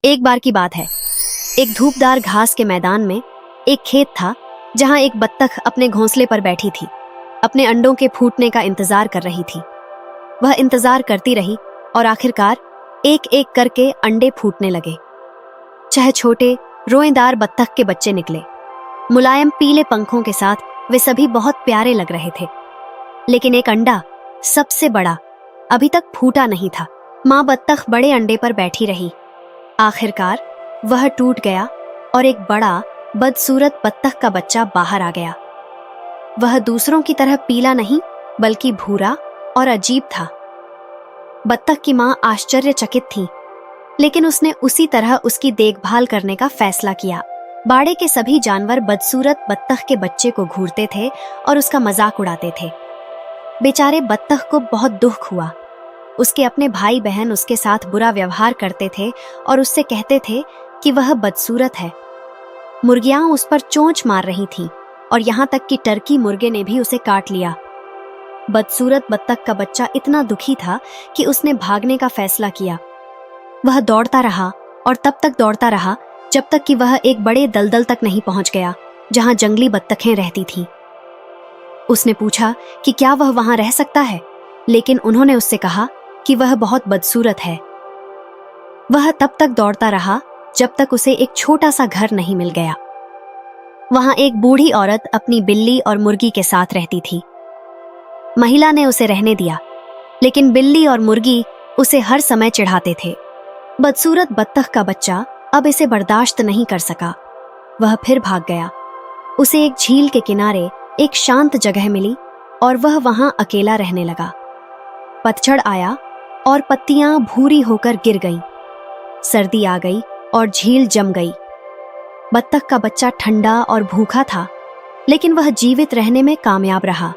एक बार की बात है, एक धूपदार घास के मैदान में एक खेत था जहां एक बत्तख अपने घोंसले पर बैठी थी। अपने अंडों के फूटने का इंतजार कर रही थी। वह इंतजार करती रही और आखिरकार एक एक करके अंडे फूटने लगे। चाहे छोटे रोएदार बत्तख के बच्चे निकले। मुलायम पीले पंखों के साथ वे सभी बहुत प्यारे लग रहे थे। लेकिन एक अंडा, सबसे बड़ा, अभी तक फूटा नहीं था। माँ बत्तख बड़े अंडे पर बैठी रही। आखिरकार वह टूट गया और एक बड़ा बदसूरत बत्तख का बच्चा बाहर आ गया। वह दूसरों की तरह पीला नहीं बल्कि भूरा और अजीब था। बत्तख की माँ आश्चर्यचकित थी, लेकिन उसने उसी तरह उसकी देखभाल करने का फैसला किया। बाड़े के सभी जानवर बदसूरत बत्तख के बच्चे को घूरते थे और उसका मजाक उड़ाते थे। बेचारे बत्तख को बहुत दुख हुआ। उसके अपने भाई बहन उसके साथ बुरा व्यवहार करते थे और उससे कहते थे कि वह बदसूरत है। मुर्गियां उस पर चोंच मार रही थीं और यहाँ तक कि टर्की मुर्गे ने भी उसे काट लिया। बदसूरत बत्तख का बच्चा इतना दुखी था कि उसने भागने का फैसला किया। वह दौड़ता रहा और तब तक दौड़ता रहा जब तक कि वह एक बड़े दलदल तक नहीं पहुंच गया जहां जंगली बत्तखें रहती थीं। उसने पूछा कि क्या वह वहां रह सकता है, लेकिन उन्होंने उससे कहा कि वह बहुत बदसूरत है। वह तब तक दौड़ता रहा जब तक उसे एक छोटा सा घर नहीं मिल गया। वहां एक बूढ़ी औरत अपनी बिल्ली और मुर्गी के साथ रहती थी। महिला ने उसे रहने दिया, लेकिन बिल्ली और मुर्गी उसे हर समय चिढ़ाते थे। बदसूरत बत्तख का बच्चा अब इसे बर्दाश्त नहीं कर सका। वह फिर भाग गया। उसे एक झील के किनारे एक शांत जगह मिली और वह वहां अकेला रहने लगा। पतझड़ आया और पत्तियां भूरी होकर गिर गईं। सर्दी आ गई और झील जम गई। बत्तख का बच्चा ठंडा और भूखा था, लेकिन वह जीवित रहने में कामयाब रहा।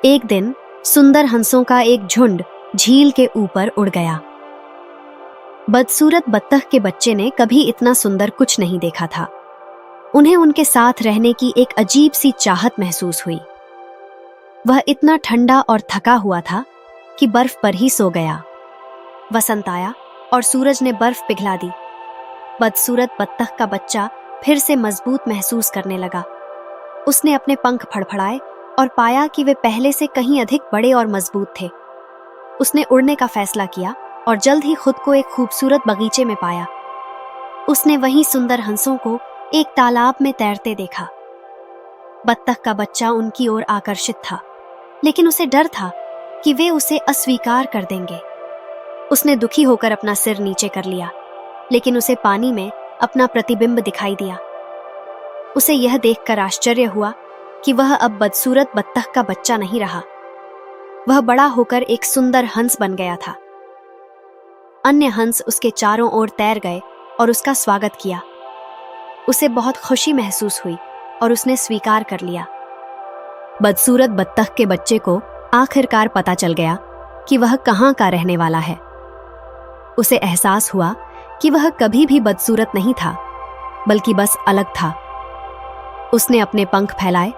एक दिन सुंदर हंसों का एक झुंड झील के ऊपर उड़ गया। बदसूरत बत्तख के बच्चे ने कभी इतना सुंदर कुछ नहीं देखा था। उन्हें उनके साथ रहने की एक अजीब सी चाहत महसूस हुई। वह इतना ठंडा और थका हुआ था कि बर्फ पर ही सो गया। वसंत आया और सूरज ने बर्फ पिघला दी। बदसूरत बत्तख का बच्चा फिर से मजबूत महसूस करने लगा। उसने अपने पंख फड़फड़ाए और पाया कि वे पहले से कहीं अधिक बड़े और मजबूत थे। उसने उड़ने का फैसला किया और जल्द ही खुद को एक खूबसूरत बगीचे में पाया। उसने वहीं सुंदर हंसों को एक तालाब में तैरते देखा। बत्तख का बच्चा उनकी ओर आकर्षित था, लेकिन उसे डर था कि वे उसे अस्वीकार कर देंगे। उसने दुखी होकर अपना सिर नीचे कर लिया, लेकिन उसे पानी में अपना प्रतिबिंब दिखाई दिया। उसे यह देखकर आश्चर्य हुआ कि वह अब बदसूरत बत्तख का बच्चा नहीं रहा। वह बड़ा होकर एक सुंदर हंस बन गया था। अन्य हंस उसके चारों ओर तैर गए और उसका स्वागत किया। उसे बहुत खुशी महसूस हुई और उसने स्वीकार कर लिया। बदसूरत बत्तख के बच्चे को आखिरकार पता चल गया कि वह कहाँ का रहने वाला है। उसे एहसास हुआ कि वह कभी भी बदसूरत नहीं था, बल्कि बस अलग था। उसने अपने पंख फैलाए,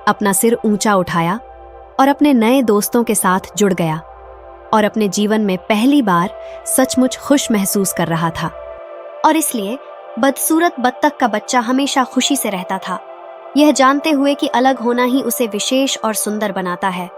अपना सिर ऊंचा उठाया और अपने नए दोस्तों के साथ जुड़ गया और अपने जीवन में पहली बार सचमुच खुश महसूस कर रहा था। और इसलिए बदसूरत बत्तख का बच्चा हमेशा खुशी से रहता था, यह जानते हुए कि अलग होना ही उसे विशेष और सुंदर बनाता है।